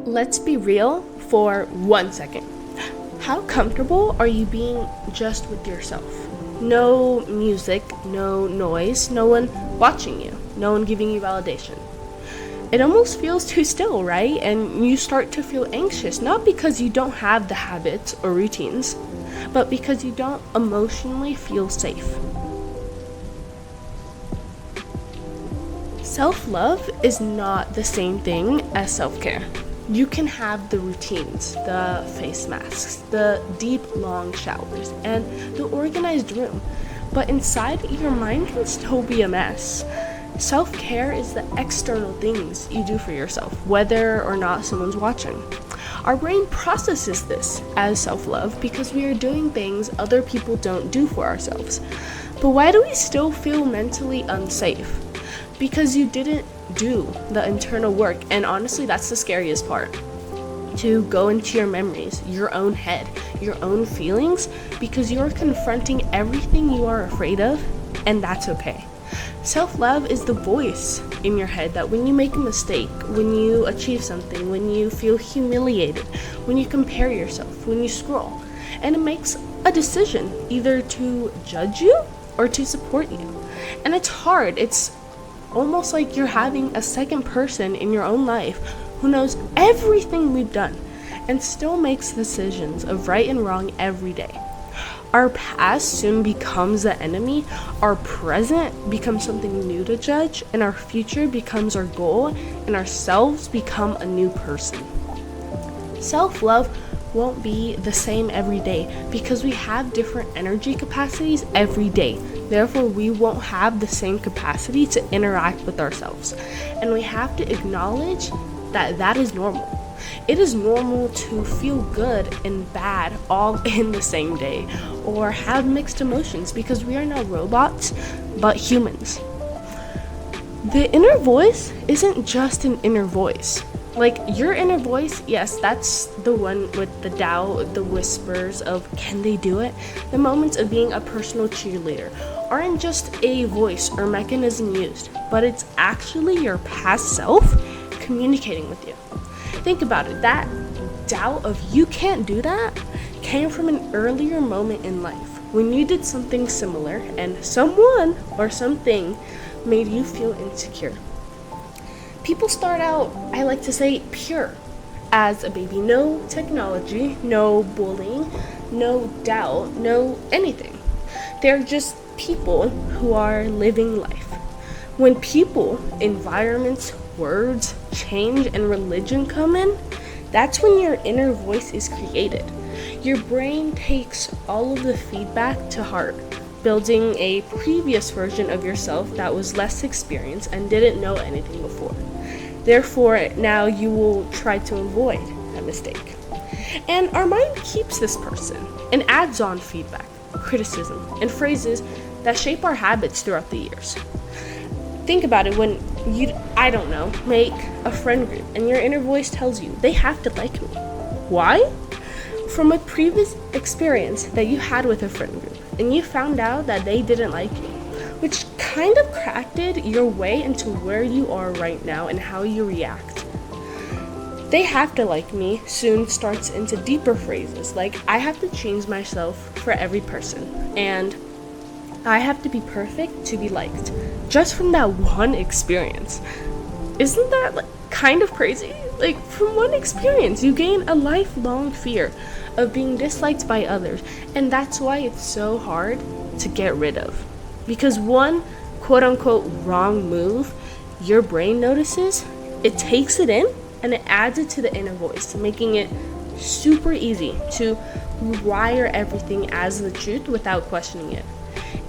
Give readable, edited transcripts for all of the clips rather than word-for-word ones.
Let's be real for 1 second. How comfortable are you being just with yourself? No music, no noise, no one watching you, no one giving you validation. It almost feels too still, right? And you start to feel anxious, not because you don't have the habits or routines, but because you don't emotionally feel safe. Self-love is not the same thing as self-care. You can have the routines, the face masks, the deep, long showers, and the organized room, but inside your mind can still be a mess. Self-care is the external things you do for yourself, whether or not someone's watching. Our brain processes this as self-love because we are doing things other people don't do for ourselves. But why do we still feel mentally unsafe? Because you didn't do the internal work, and honestly, that's the scariest part. To go into your memories, your own head, your own feelings, because you're confronting everything you are afraid of, and that's okay. Self-love is the voice in your head that when you make a mistake, when you achieve something, when you feel humiliated, when you compare yourself, when you scroll, and it makes a decision either to judge you or to support you. And it's hard. It's almost like you're having a second person in your own life who knows everything we've done and still makes decisions of right and wrong every day. Our past soon becomes the enemy, our present becomes something new to judge, and our future becomes our goal, and ourselves become a new person. Self-love won't be the same every day because we have different energy capacities every day. Therefore, we won't have the same capacity to interact with ourselves. And we have to acknowledge that that is normal. It is normal to feel good and bad all in the same day, or have mixed emotions because we are not robots, but humans. The inner voice isn't just an inner voice. Like your inner voice, yes, that's the one with the doubt, the whispers of can they do it? The moments of being a personal cheerleader aren't just a voice or mechanism used, but it's actually your past self communicating with you. Think about it, that doubt of you can't do that came from an earlier moment in life when you did something similar and someone or something made you feel insecure. People start out, I like to say, pure as a baby. No technology, no bullying, no doubt, no anything. They're just people who are living life. When people, environments, words, change, and religion come in, that's when your inner voice is created. Your brain takes all of the feedback to heart, building a previous version of yourself that was less experienced and didn't know anything before. Therefore, now you will try to avoid a mistake. And our mind keeps this person and adds on feedback, criticism, and phrases that shape our habits throughout the years. Think about it when you, I don't know, make a friend group and your inner voice tells you they have to like me. Why? From a previous experience that you had with a friend group and you found out that they didn't like you, which kind of crafted your way into where you are right now and how you react. They have to like me soon starts into deeper phrases like I have to change myself for every person and I have to be perfect to be liked just from that one experience. Isn't that kind of crazy? Like from one experience you gain a lifelong fear of being disliked by others, and that's why it's so hard to get rid of. Because one quote-unquote wrong move your brain notices, it takes it in and it adds it to the inner voice, making it super easy to rewire everything as the truth without questioning it.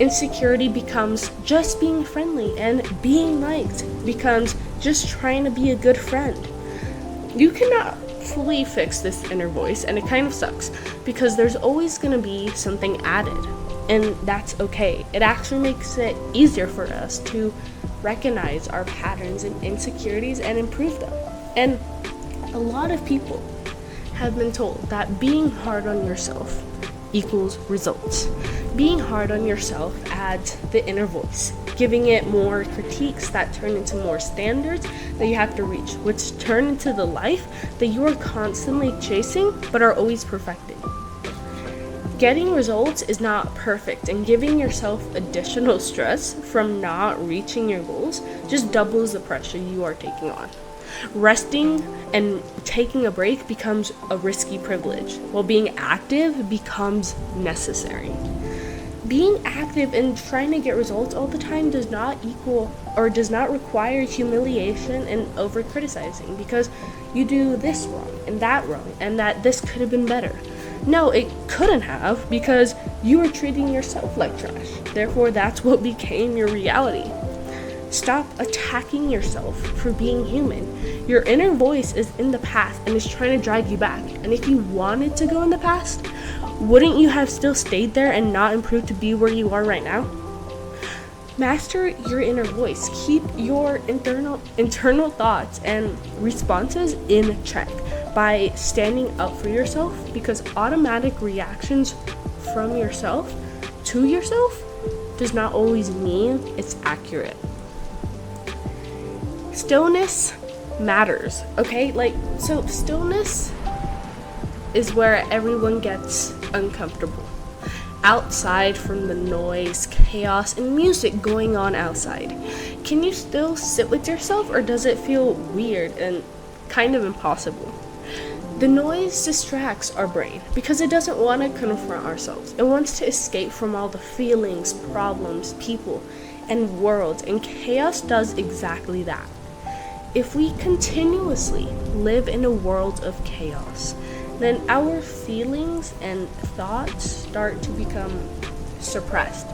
Insecurity becomes just being friendly, and being liked becomes just trying to be a good friend. You cannot fully fix this inner voice, and it kind of sucks because there's always going to be something added. And that's okay. It actually makes it easier for us to recognize our patterns and insecurities and improve them. And a lot of people have been told that being hard on yourself equals results. Being hard on yourself adds the inner voice. giving it more critiques that turn into more standards that you have to reach, which turn into the life that you are constantly chasing but are always perfecting. Getting results is not perfect, and giving yourself additional stress from not reaching your goals just doubles the pressure you are taking on. Resting and taking a break becomes a risky privilege, while being active becomes necessary. Being active and trying to get results all the time does not require humiliation and over criticizing because you do this wrong and that this could have been better. No, it couldn't have, because you were treating yourself like trash. Therefore, that's what became your reality. Stop attacking yourself for being human. Your inner voice is in the past and is trying to drag you back. And if you wanted to go in the past, wouldn't you have still stayed there and not improved to be where you are right now? Master your inner voice. Keep your internal thoughts and responses in check by standing up for yourself, because automatic reactions from yourself to yourself does not always mean it's accurate. Stillness matters, okay? So stillness is where everyone gets uncomfortable. Outside from the noise, chaos, and music going on outside. Can you still sit with yourself, or does it feel weird and kind of impossible? The noise distracts our brain because it doesn't want to confront ourselves. It wants to escape from all the feelings, problems, people, and worlds, and chaos does exactly that. If we continuously live in a world of chaos, then our feelings and thoughts start to become suppressed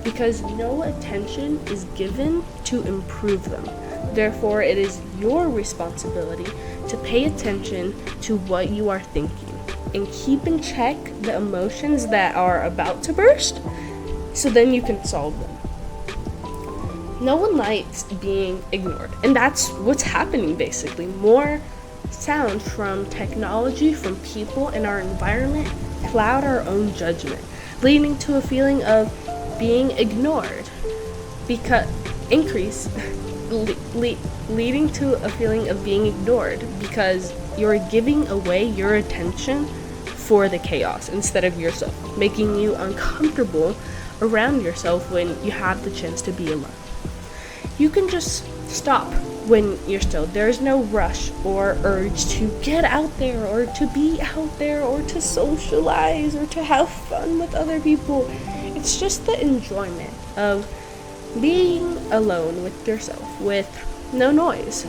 because no attention is given to improve them. Therefore, it is your responsibility to pay attention to what you are thinking and keep in check the emotions that are about to burst, so then you can solve them. No one likes being ignored, and that's what's happening basically. More sound from technology, from people in our environment cloud our own judgment, leading to a feeling of being ignored leading to a feeling of being ignored because you're giving away your attention for the chaos instead of yourself, making you uncomfortable around yourself when you have the chance to be alone. You can just stop when you're still. There's no rush or urge to get out there or to be out there or to socialize or to have fun with other people. It's just the enjoyment of being alone with yourself with no noise.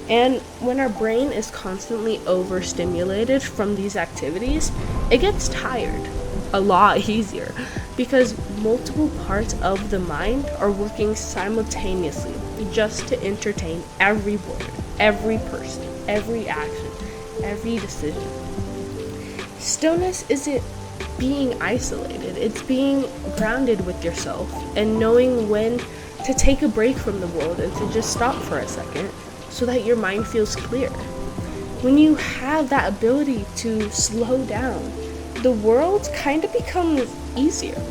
And when our brain is constantly overstimulated from these activities, it gets tired a lot easier because multiple parts of the mind are working simultaneously just to entertain every word, every person, every action, every decision. Stillness isn't being isolated, it's being grounded with yourself and knowing when to take a break from the world and to just stop for a second so that your mind feels clear. When you have that ability to slow down, the world kind of becomes easier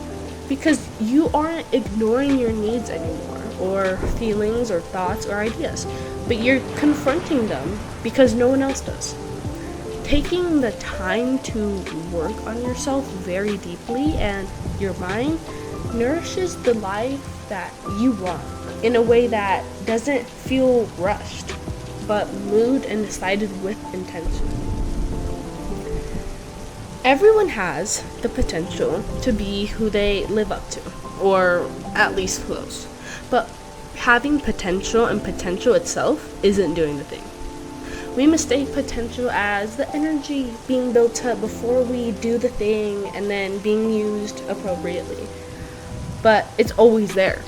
because you aren't ignoring your needs anymore, or feelings or thoughts or ideas, but you're confronting them because no one else does. Taking the time to work on yourself very deeply and your mind nourishes the life that you want in a way that doesn't feel rushed, but moved and decided with intention. Everyone has the potential to be who they live up to, or at least close. But having potential and potential itself isn't doing the thing. We mistake potential as the energy being built up before we do the thing and then being used appropriately. But it's always there.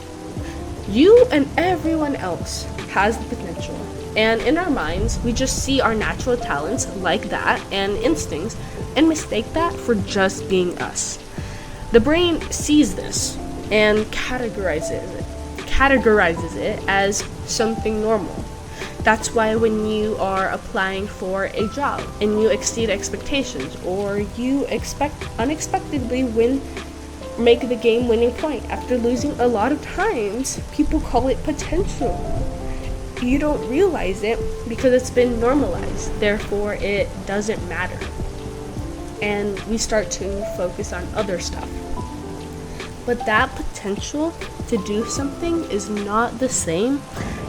You and everyone else has the potential. And in our minds, we just see our natural talents like that and instincts and mistake that for just being us. The brain sees this and categorizes it as something normal. That's why when you are applying for a job and you exceed expectations, or you unexpectedly win make the game winning point after losing a lot of times. People call it potential. You don't realize it because it's been normalized, therefore it doesn't matter. And we start to focus on other stuff. But that potential to do something is not the same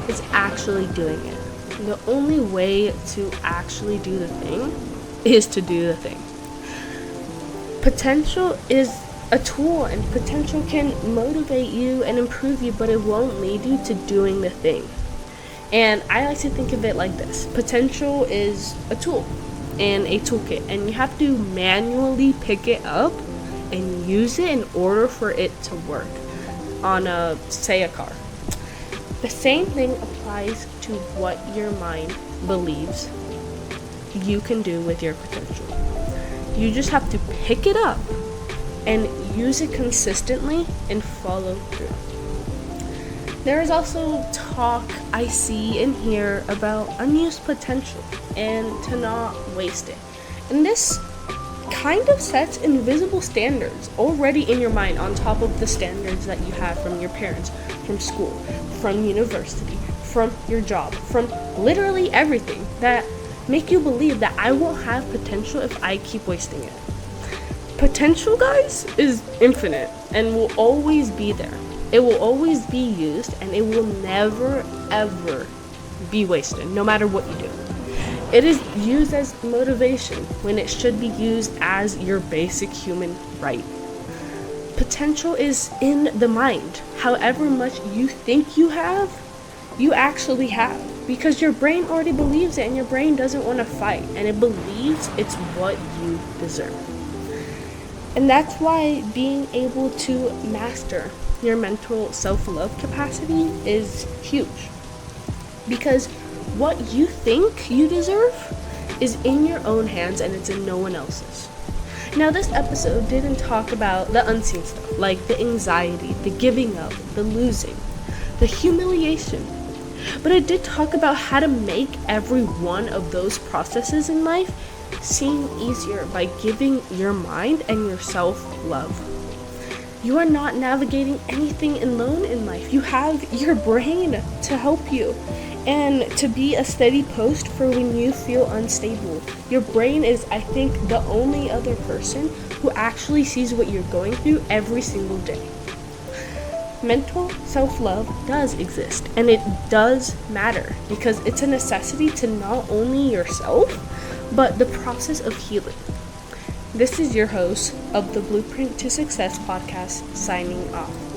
as actually doing it. The only way to actually do the thing is to do the thing. Potential is a tool, and potential can motivate you and improve you, but it won't lead you to doing the thing. And I like to think of it like this. Potential is a tool in a toolkit, and you have to manually pick it up and use it in order for it to work on a car. The same thing applies to what your mind believes you can do with your potential. You just have to pick it up and use it consistently and follow through. There is also talk I see and hear about unused potential and to not waste it. And this kind of sets invisible standards already in your mind on top of the standards that you have from your parents, from school, from university, from your job, from literally everything that make you believe that I won't have potential if I keep wasting it. Potential, guys, is infinite and will always be there. It will always be used, and it will never, ever be wasted, no matter what you do. It is used as motivation when it should be used as your basic human right. Potential is in the mind. However much you think you have, you actually have. Because your brain already believes it, and your brain doesn't want to fight, and it believes it's what you deserve. And that's why being able to master your mental self-love capacity is huge. Because what you think you deserve is in your own hands, and it's in no one else's. Now, this episode didn't talk about the unseen stuff, like the anxiety, the giving up, the losing, the humiliation. But it did talk about how to make every one of those processes in life seem easier by giving your mind and yourself love. You are not navigating anything alone in life. You have your brain to help you and to be a steady post for when you feel unstable. Your brain is, I think, the only other person who actually sees what you're going through every single day. Mental self-love does exist, and it does matter because it's a necessity to not only yourself, but the process of healing. This is your host of the Blueprint to Success podcast, signing off.